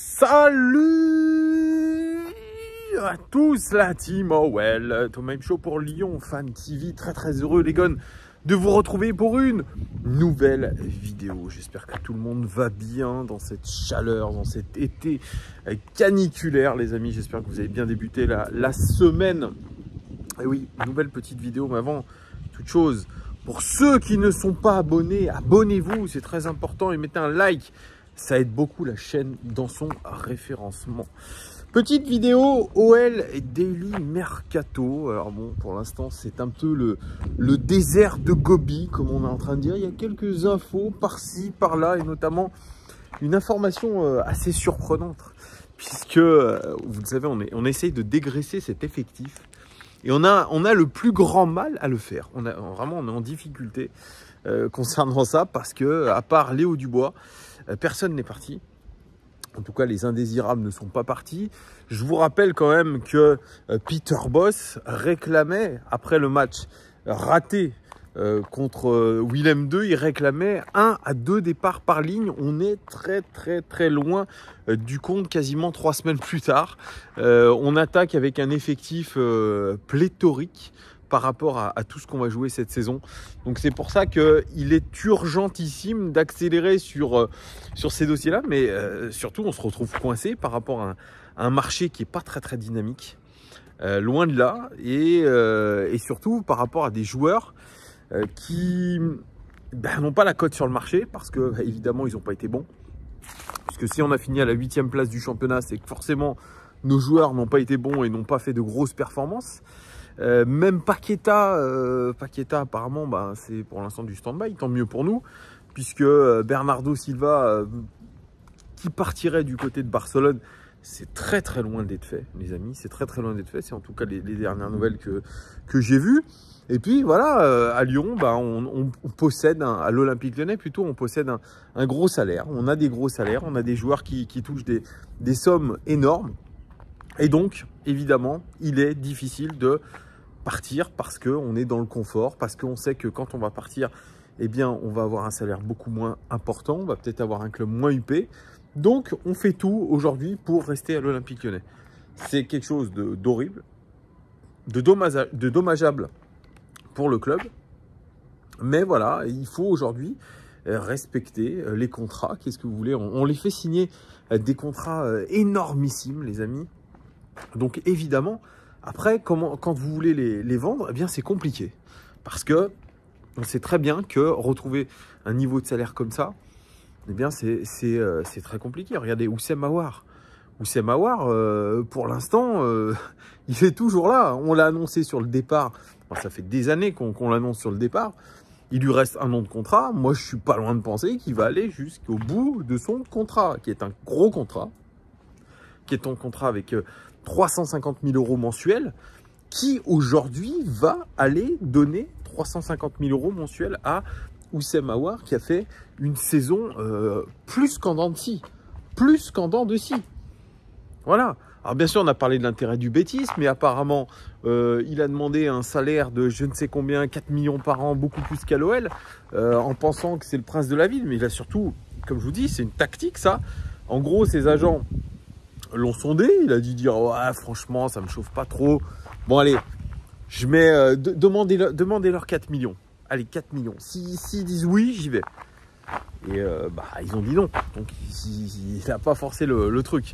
Salut à tous la team OL, Thomas Show pour Lyon Fan TV, très heureux les gars de vous retrouver pour une nouvelle vidéo. J'espère que tout le monde va bien dans cette chaleur, dans cet été caniculaire les amis. J'espère que vous avez bien débuté la semaine. Et oui, nouvelle petite vidéo, mais avant toute chose, pour ceux qui ne sont pas abonnés, abonnez-vous, c'est très important et mettez un like. Ça aide beaucoup la chaîne dans son référencement. Petite vidéo OL Daily Mercato. Alors bon, pour l'instant, c'est un peu le désert de Gobi, comme on est en train de dire. Il y a quelques infos par-ci, par-là, et notamment une information assez surprenante. Puisque, vous le savez, on essaye de dégraisser cet effectif. Et on a le plus grand mal à le faire. On est en difficulté concernant ça, parce que, à part Léo Dubois, personne n'est parti. En tout cas, les indésirables ne sont pas partis. Je vous rappelle quand même que Peter Bosz réclamait, après le match raté contre Willem II, il réclamait 1 à 2 départs par ligne. On est très loin du compte, quasiment 3 semaines plus tard. On attaque avec un effectif pléthorique par rapport à tout ce qu'on va jouer cette saison. Donc c'est pour ça qu'il est urgentissime d'accélérer sur ces dossiers-là, mais surtout on se retrouve coincé par rapport à un marché qui n'est pas très dynamique, loin de là, et surtout par rapport à des joueurs qui n'ont pas la cote sur le marché, parce que évidemment ils n'ont pas été bons, puisque si on a fini à la 8e place du championnat, c'est que forcément nos joueurs n'ont pas été bons et n'ont pas fait de grosses performances. Même Paqueta apparemment c'est pour l'instant du stand-by, tant mieux pour nous, puisque Bernardo Silva qui partirait du côté de Barcelone, c'est très loin d'être fait les amis, c'est très loin d'être fait, c'est en tout cas les dernières nouvelles que j'ai vues. Et puis voilà, à Lyon, on possède, à l'Olympique Lyonnais plutôt, on possède un gros salaire, on a des gros salaires, on a des joueurs qui touchent des sommes énormes. Et donc, évidemment, il est difficile de partir parce qu'on est dans le confort, parce qu'on sait que quand on va partir, eh bien, on va avoir un salaire beaucoup moins important, on va peut-être avoir un club moins huppé. Donc, on fait tout aujourd'hui pour rester à l'Olympique Lyonnais. C'est quelque chose d'horrible, de dommageable pour le club. Mais voilà, il faut aujourd'hui respecter les contrats. Qu'est-ce que vous voulez? On les fait signer des contrats énormissimes, les amis. Donc évidemment, après, quand vous voulez les vendre, eh bien c'est compliqué. Parce que on sait très bien que retrouver un niveau de salaire comme ça, eh bien c'est très compliqué. Regardez Oussem Aouar. Oussem Aouar, pour l'instant, il est toujours là. On l'a annoncé sur le départ. Enfin, ça fait des années qu'on l'annonce sur le départ. Il lui reste 1 an de contrat. Moi, je suis pas loin de penser qu'il va aller jusqu'au bout de son contrat, qui est un gros contrat, qui est un contrat avec 350 000 € mensuels, qui aujourd'hui va aller donner 350 000 € mensuels à Oussem Aouar, qui a fait une saison plus qu'en dents de scie. Plus qu'en dents de scie. Voilà. Alors bien sûr, on a parlé de l'intérêt du Betis, mais apparemment, il a demandé un salaire de je ne sais combien, 4 millions par an, beaucoup plus qu'à l'OL, en pensant que c'est le prince de la ville. Mais il a surtout, comme je vous dis, c'est une tactique ça. En gros, ses agents l'ont sondé, il a dû dire ouais, franchement ça me chauffe pas trop. Bon allez, je mets demandez-leur 4 millions. Allez, 4 millions. S'ils disent oui, j'y vais. Et ils ont dit non. Donc il n'a pas forcé le truc.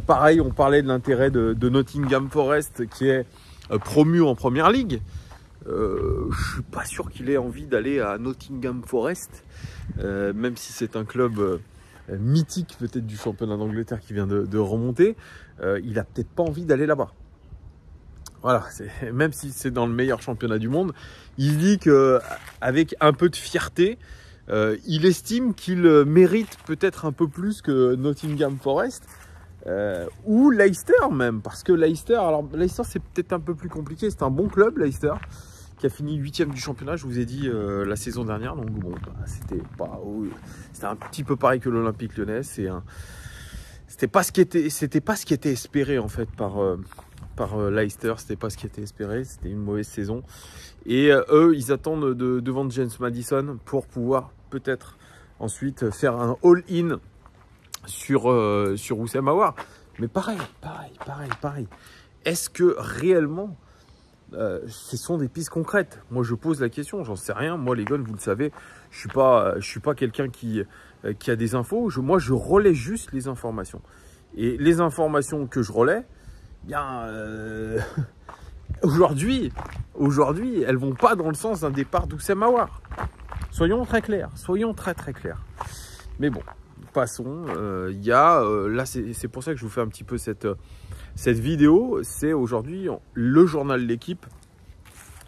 Pareil, on parlait de l'intérêt de Nottingham Forest qui est promu en première ligue. Je suis pas sûr qu'il ait envie d'aller à Nottingham Forest, même si c'est un club mythique peut-être du championnat d'Angleterre qui vient de remonter. Il a peut-être pas envie d'aller là-bas. Voilà, même si c'est dans le meilleur championnat du monde, il dit qu'avec un peu de fierté, il estime qu'il mérite peut-être un peu plus que Nottingham Forest ou Leicester même, parce que Leicester c'est peut-être un peu plus compliqué. C'est un bon club, Leicester, qui a fini 8e du championnat, je vous ai dit la saison dernière. Donc bon, c'était un petit peu pareil que l'Olympique Lyonnais. C'était pas ce qui était espéré en fait par Leicester. C'était pas ce qui était espéré. C'était une mauvaise saison. Et eux, ils attendent de vendre James Maddison pour pouvoir peut-être ensuite faire un all-in sur Oussem Aouar. Mais pareil. Est-ce que réellement, ce sont des pistes concrètes? Moi, je pose la question, j'en sais rien. Moi, les gars, vous le savez, je suis pas quelqu'un qui a des infos. Moi, je relais juste les informations. Et les informations que je relais, bien, aujourd'hui, elles vont pas dans le sens d'un départ d'Oussem Aouar. Soyons très clairs, soyons très clairs. Mais bon, passons. Là, c'est pour ça que je vous fais un petit peu cette vidéo. C'est aujourd'hui, le journal L'Équipe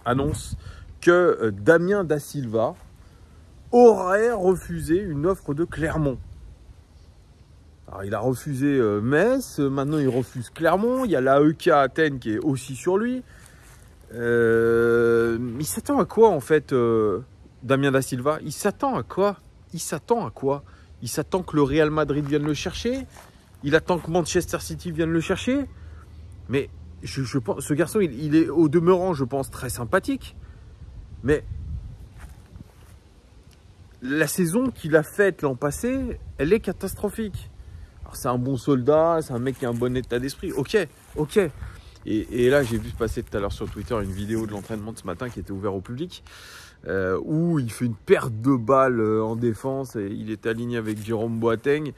annonce que Damien Da Silva aurait refusé une offre de Clermont. Alors, il a refusé Metz, maintenant il refuse Clermont. Il y a l'AEK Athènes qui est aussi sur lui. Il s'attend à quoi en fait, Damien Da Silva? Il s'attend à quoi? Il s'attend que le Real Madrid vienne le chercher? Il attend que Manchester City vienne le chercher? Mais je pense, ce garçon, il est au demeurant, je pense, très sympathique. Mais la saison qu'il a faite l'an passé, elle est catastrophique. Alors c'est un bon soldat, c'est un mec qui a un bon état d'esprit. Ok. Et là, j'ai vu passer tout à l'heure sur Twitter une vidéo de l'entraînement de ce matin qui était ouverte au public, où il fait une perte de balles en défense et il est aligné avec Jérôme Boateng.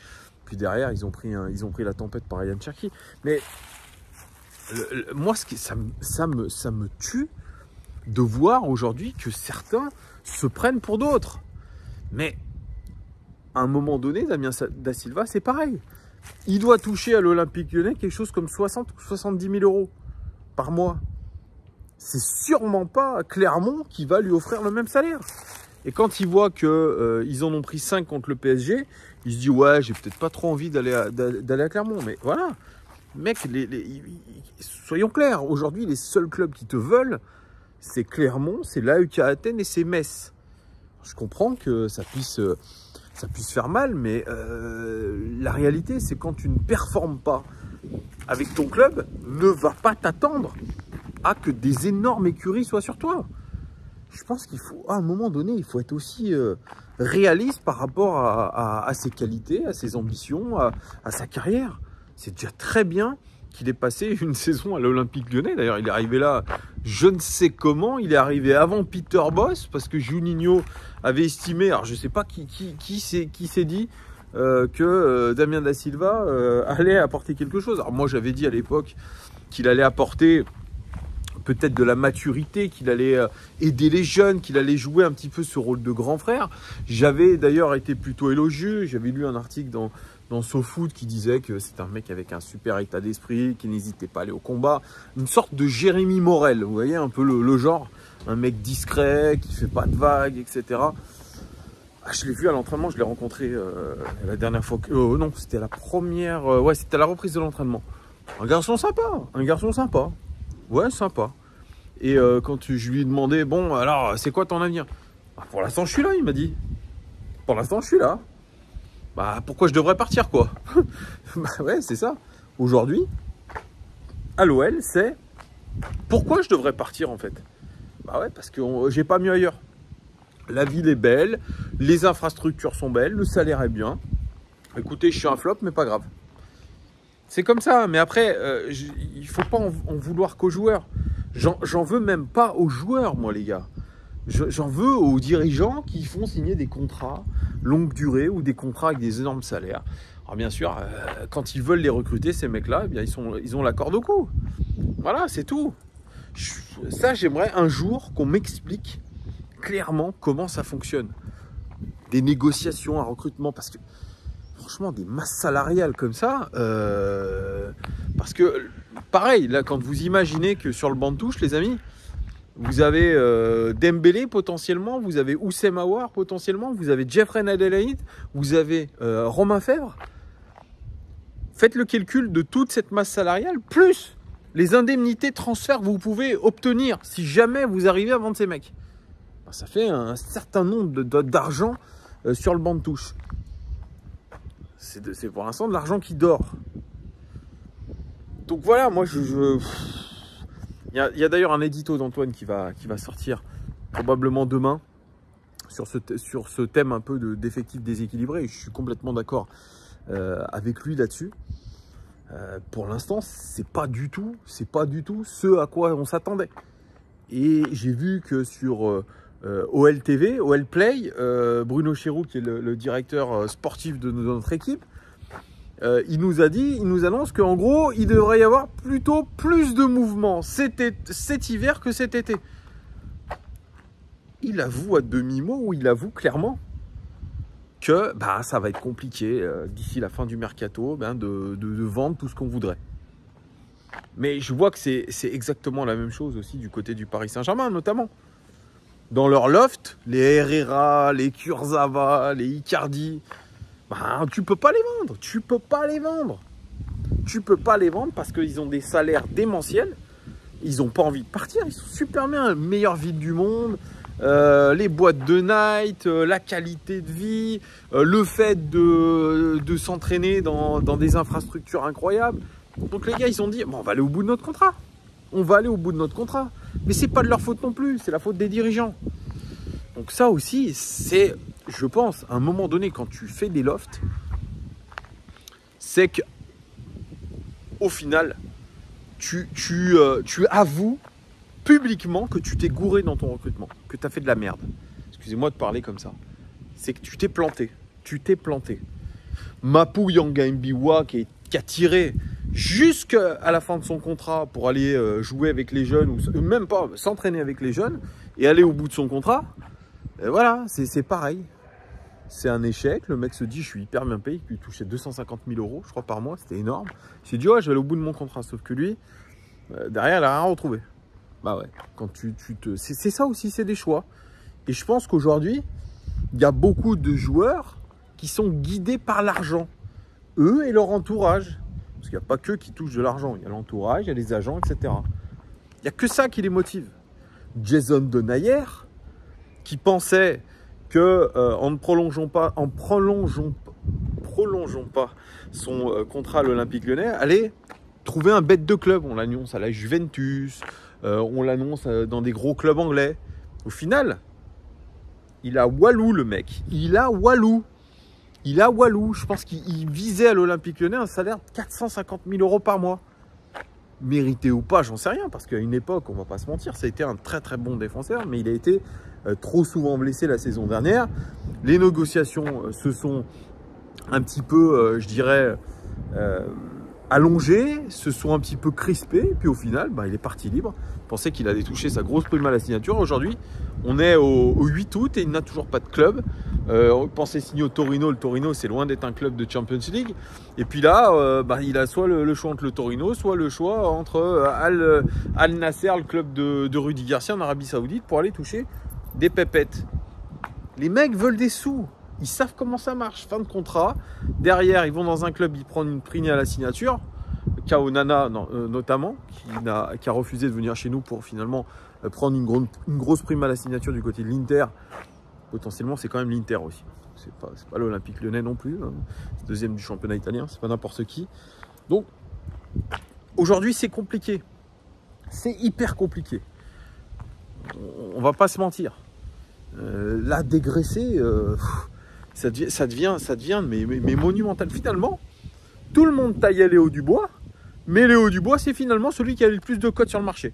Puis derrière, ils ont pris la tempête par Ryan Cherki. Mais moi, ça me tue de voir aujourd'hui que certains se prennent pour d'autres. Mais à un moment donné, Damien Da Silva, c'est pareil. Il doit toucher à l'Olympique Lyonnais quelque chose comme 60 ou 70 000 euros par mois. C'est sûrement pas Clermont qui va lui offrir le même salaire. Et quand il voit qu'ils en ont pris 5 contre le PSG, il se dit ouais, j'ai peut-être pas trop envie d'aller à Clermont. Mais voilà, mec, soyons clairs, aujourd'hui les seuls clubs qui te veulent, c'est Clermont, c'est l'AEK Athènes et c'est Metz. Je comprends que ça puisse faire mal, mais la réalité, c'est quand tu ne performes pas avec ton club, ne va pas t'attendre à que des énormes écuries soient sur toi. Je pense qu'il faut, à un moment donné, il faut être aussi réaliste par rapport à ses qualités, à ses ambitions, à sa carrière. C'est déjà très bien qu'il ait passé une saison à l'Olympique Lyonnais. D'ailleurs, il est arrivé là, je ne sais comment. Il est arrivé avant Peter Bosz, parce que Juninho avait estimé, alors je ne sais pas qui s'est dit que Damien Da Silva allait apporter quelque chose. Alors moi, j'avais dit à l'époque qu'il allait apporter peut-être de la maturité, qu'il allait aider les jeunes, qu'il allait jouer un petit peu ce rôle de grand frère. J'avais d'ailleurs été plutôt élogieux. J'avais lu un article dans SoFoot qui disait que c'est un mec avec un super état d'esprit, qui n'hésitait pas à aller au combat. Une sorte de Jérémy Morel, vous voyez un peu le genre. Un mec discret, qui ne fait pas de vagues, etc. Ah, je l'ai vu à l'entraînement, je l'ai rencontré la dernière fois. Non, c'était la première... ouais, c'était la reprise de l'entraînement. Un garçon sympa. Ouais, sympa. Et quand je lui ai demandé, bon, alors, c'est quoi ton avenir? Bah, pour l'instant, je suis là, il m'a dit. Pour l'instant, je suis là. Bah, pourquoi je devrais partir, quoi? Bah ouais, c'est ça. Aujourd'hui, à l'OL, c'est pourquoi je devrais partir, en fait? Bah ouais, parce que j'ai pas mieux ailleurs. La ville est belle, les infrastructures sont belles, le salaire est bien. Écoutez, je suis un flop, mais pas grave. C'est comme ça, mais après, il ne faut pas en vouloir qu'aux joueurs. J'en veux même pas aux joueurs, moi, les gars. J'en veux aux dirigeants qui font signer des contrats longue durée ou des contrats avec des énormes salaires. Alors bien sûr, quand ils veulent les recruter, ces mecs-là, eh bien, ils ont la corde au cou. Voilà, c'est tout. Ça, j'aimerais un jour qu'on m'explique clairement comment ça fonctionne. Des négociations, un recrutement, parce que franchement, des masses salariales comme ça, parce que, pareil, là, quand vous imaginez que sur le banc de touche, les amis, vous avez Dembélé potentiellement, vous avez Oussem Aouar potentiellement, vous avez Jeffrey Adelaide, vous avez Romain Fèvre. Faites le calcul de toute cette masse salariale, plus les indemnités transferts que vous pouvez obtenir si jamais vous arrivez à vendre ces mecs. Ça fait un certain nombre d'argent sur le banc de touche. C'est pour l'instant de l'argent qui dort. Donc voilà, moi il y a d'ailleurs un édito d'Antoine qui va sortir probablement demain sur ce thème un peu d'effectifs déséquilibrés. Je suis complètement d'accord avec lui là-dessus. Pour l'instant, c'est pas du tout ce à quoi on s'attendait. Et j'ai vu que sur OL TV, OL Play, Bruno Chéroux, qui est le directeur sportif de notre équipe, il nous annonce qu'en gros, il devrait y avoir plutôt plus de mouvements cet hiver que cet été. Il avoue à demi-mot, ou il avoue clairement que ça va être compliqué d'ici la fin du mercato de vendre tout ce qu'on voudrait. Mais je vois que c'est exactement la même chose aussi du côté du Paris Saint-Germain, notamment. Dans leur loft, les Herrera, les Kurzawa, les Icardi, tu peux pas les vendre. Tu peux pas les vendre. Tu peux pas les vendre parce qu'ils ont des salaires démentiels. Ils n'ont pas envie de partir. Ils sont super bien. Meilleure ville du monde. Les boîtes de night, la qualité de vie, le fait de s'entraîner dans des infrastructures incroyables. Donc les gars, ils ont dit, bon, on va aller au bout de notre contrat. On va aller au bout de notre contrat. Mais c'est pas de leur faute non plus, c'est la faute des dirigeants. Donc ça aussi, c'est, je pense, à un moment donné, quand tu fais des lofts, c'est que au final, tu avoues publiquement que tu t'es gouré dans ton recrutement, que tu as fait de la merde. Excusez-moi de parler comme ça. C'est que tu t'es planté. Tu t'es planté. Mapou Yanga Mbiwa qui a tiré jusqu'à la fin de son contrat pour aller jouer avec les jeunes, ou même pas s'entraîner avec les jeunes, et aller au bout de son contrat, et voilà, c'est pareil. C'est un échec. Le mec se dit, je suis hyper bien payé, il touchait 250 000 €, je crois, par mois, c'était énorme. Il s'est dit, ouais, je vais aller au bout de mon contrat, sauf que lui, derrière, il n'a rien retrouvé. Bah ouais, quand c'est ça aussi, c'est des choix. Et je pense qu'aujourd'hui, il y a beaucoup de joueurs qui sont guidés par l'argent. Eux et leur entourage. Parce qu'il n'y a pas qu'eux qui touchent de l'argent. Il y a l'entourage, il y a les agents, etc. Il n'y a que ça qui les motive. Jason Denayer, qui pensait que en ne prolongeant pas son contrat à l'Olympique Lyonnais, allait trouver un bête de club. On l'annonce à la Juventus, on l'annonce dans des gros clubs anglais. Au final, il a Walou, le mec. Il a Walou. Je pense qu'il visait à l'Olympique Lyonnais un salaire de 450 000 € par mois. Mérité ou pas, j'en sais rien, parce qu'à une époque, on va pas se mentir, ça a été un très très bon défenseur, mais il a été trop souvent blessé la saison dernière. Les négociations se sont un petit peu, je dirais, allongées, se sont un petit peu crispées, et puis au final, il est parti libre. Il pensait qu'il allait toucher sa grosse prime à la signature. Aujourd'hui, on est au 8 août et il n'a toujours pas de club. On pensait signer au Torino. Le Torino, c'est loin d'être un club de Champions League. Et puis là, il a soit le choix entre le Torino, soit le choix entre Al Nasser, le club de Rudy Garcia en Arabie Saoudite, pour aller toucher des pépettes. Les mecs veulent des sous. Ils savent comment ça marche. Fin de contrat. Derrière, ils vont dans un club, ils prennent une prime à la signature. Kaonana notamment, qui a refusé de venir chez nous pour finalement prendre une grosse prime à la signature du côté de l'Inter. Potentiellement, c'est quand même l'Inter aussi. C'est pas l'Olympique Lyonnais non plus. Hein. C'est deuxième du championnat italien, c'est pas n'importe qui. Donc, aujourd'hui, c'est compliqué. C'est hyper compliqué. On va pas se mentir. Là, dégraisser, ça devient mais monumental. Finalement, tout le monde taillait Léo Dubois, mais Léo Dubois, c'est finalement celui qui a le plus de cotes sur le marché.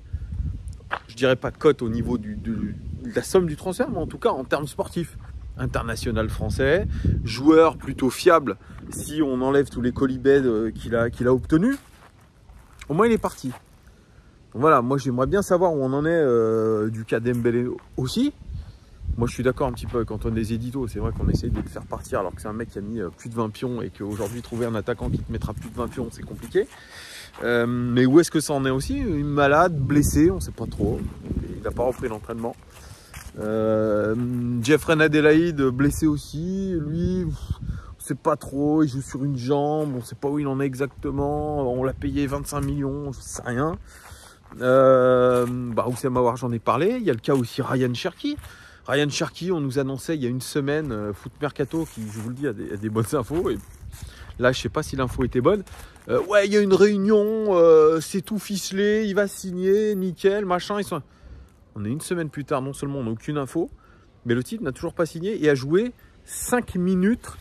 Je dirais pas cotes au niveau de la somme du transfert, mais en tout cas en termes sportifs. International français, joueur plutôt fiable si on enlève tous les colibets qu'il a obtenus. Au moins, il est parti. Donc voilà, moi j'aimerais bien savoir où on en est du cas Dembélé aussi. Moi je suis d'accord un petit peu avec Antoine des Éditos. C'est vrai qu'on essaye de le faire partir alors que c'est un mec qui a mis plus de 20 pions et qu'aujourd'hui trouver un attaquant qui te mettra plus de 20 pions, c'est compliqué. Mais où est-ce que ça en est aussi? Une malade, blessé, on ne sait pas trop. Il n'a pas repris l'entraînement. Jeffrey Adelaide, blessé aussi. Lui, on ne sait pas trop. Il joue sur une jambe, on ne sait pas où il en est exactement. On l'a payé 25 millions, je ne sais rien. Oussama Aouar, j'en ai parlé. Il y a le cas aussi Ryan Cherki. Ryan Cherki, on nous annonçait il y a une semaine, Foot Mercato, qui, je vous le dis, a des bonnes infos. Et là, je ne sais pas si l'info était bonne. Ouais, il y a une réunion, c'est tout ficelé, il va signer, nickel, machin. On est une semaine plus tard, non seulement on n'a aucune info, mais le type n'a toujours pas signé et a joué 5 minutes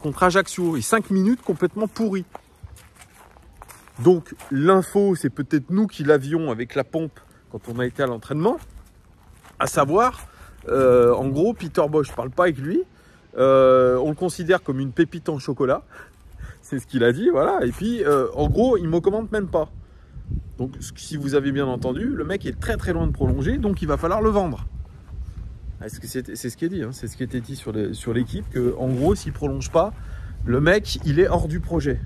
contre Ajaccio et 5 minutes complètement pourries. Donc l'info, c'est peut-être nous qui l'avions avec la pompe quand on a été à l'entraînement. À savoir, en gros, Peter Bosz, je ne parle pas avec lui. On le considère comme une pépite en chocolat. C'est ce qu'il a dit, voilà. Et puis, en gros, il ne me commande même pas. Donc, si vous avez bien entendu, le mec est très très loin de prolonger, donc il va falloir le vendre. C'est ce qui est dit, hein. C'est ce qui était dit sur l'équipe, qu'en gros, s'il ne prolonge pas, le mec, il est hors du projet.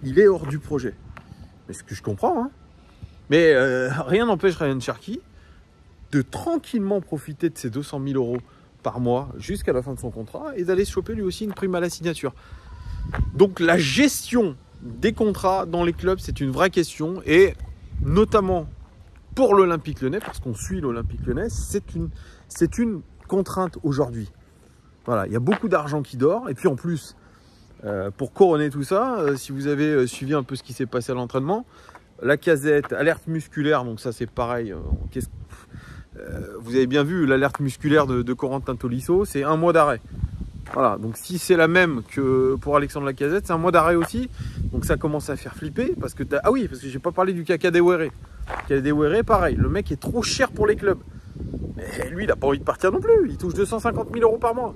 Il est hors du projet. Mais ce que je comprends, hein. Mais rien n'empêche Ryan Cherki de tranquillement profiter de ses 200 000 € par mois jusqu'à la fin de son contrat et d'aller se choper lui aussi une prime à la signature. Donc la gestion des contrats dans les clubs, c'est une vraie question, et notamment pour l'Olympique Lyonnais, parce qu'on suit l'Olympique Lyonnais, c'est une contrainte aujourd'hui. Voilà, il y a beaucoup d'argent qui dort, et puis en plus, pour couronner tout ça, si vous avez suivi un peu ce qui s'est passé à l'entraînement, Lacazette, alerte musculaire, donc ça c'est pareil. Vous avez bien vu l'alerte musculaire de Corentin Tolisso, c'est 1 mois d'arrêt. Voilà, donc si c'est la même que pour Alexandre Lacazette, c'est 1 mois d'arrêt aussi. Donc ça commence à faire flipper parce que ah oui, parce que j'ai pas parlé du Kadewere. Kadewere, pareil, le mec est trop cher pour les clubs. Mais lui, il a pas envie de partir non plus. Il touche 250 000 € par mois.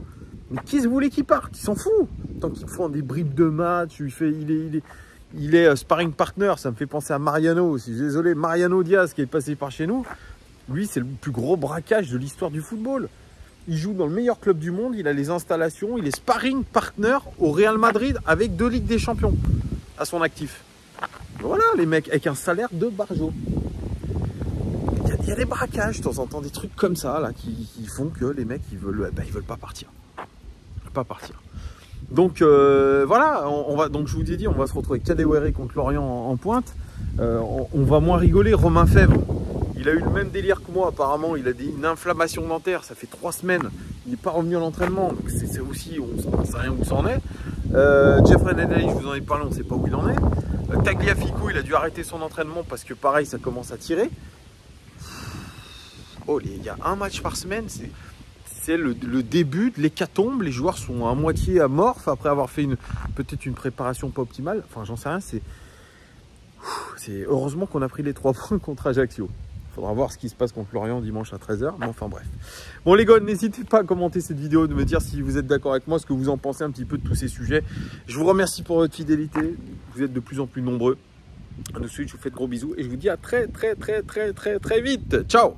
Mais qui se voulait qu'il parte? Il s'en fout. Tant qu'ils font des bribes de match, il est sparring partner. Ça me fait penser à Mariano. Si désolé, Mariano Diaz qui est passé par chez nous. Lui, c'est le plus gros braquage de l'histoire du football. Il joue dans le meilleur club du monde, il a les installations, il est sparring partner au Real Madrid avec 2 Ligues des Champions à son actif. Voilà les mecs, avec un salaire de barjo. Il y a des braquages de temps en temps, des trucs comme ça là, qui font que les mecs ils veulent pas partir. Ils veulent pas partir. Donc voilà, donc je vous ai dit, on va se retrouver avec Kadewere contre Lorient en pointe. On va moins rigoler. Romain Fèvre, il a eu le même délire que moi apparemment, il a une inflammation dentaire, ça fait 3 semaines, il n'est pas revenu à l'entraînement, donc c'est aussi, on ne sait rien où ça en est. Jeffrey Nadali, je vous en ai parlé, on ne sait pas où il en est. Tagliafico, il a dû arrêter son entraînement parce que pareil, ça commence à tirer. Oh, il y a un match par semaine, c'est le début de l'hécatombe, les joueurs sont à moitié amorphes après avoir fait peut-être une préparation pas optimale, enfin j'en sais rien, c'est heureusement qu'on a pris les 3 points contre Ajaccio. Il faudra voir ce qui se passe contre Lorient dimanche à 13 h. Mais enfin bref. Bon les gars, n'hésitez pas à commenter cette vidéo, de me dire si vous êtes d'accord avec moi, ce que vous en pensez un petit peu de tous ces sujets. Je vous remercie pour votre fidélité. Vous êtes de plus en plus nombreux. De suite, je vous fais de gros bisous et je vous dis à très vite. Ciao.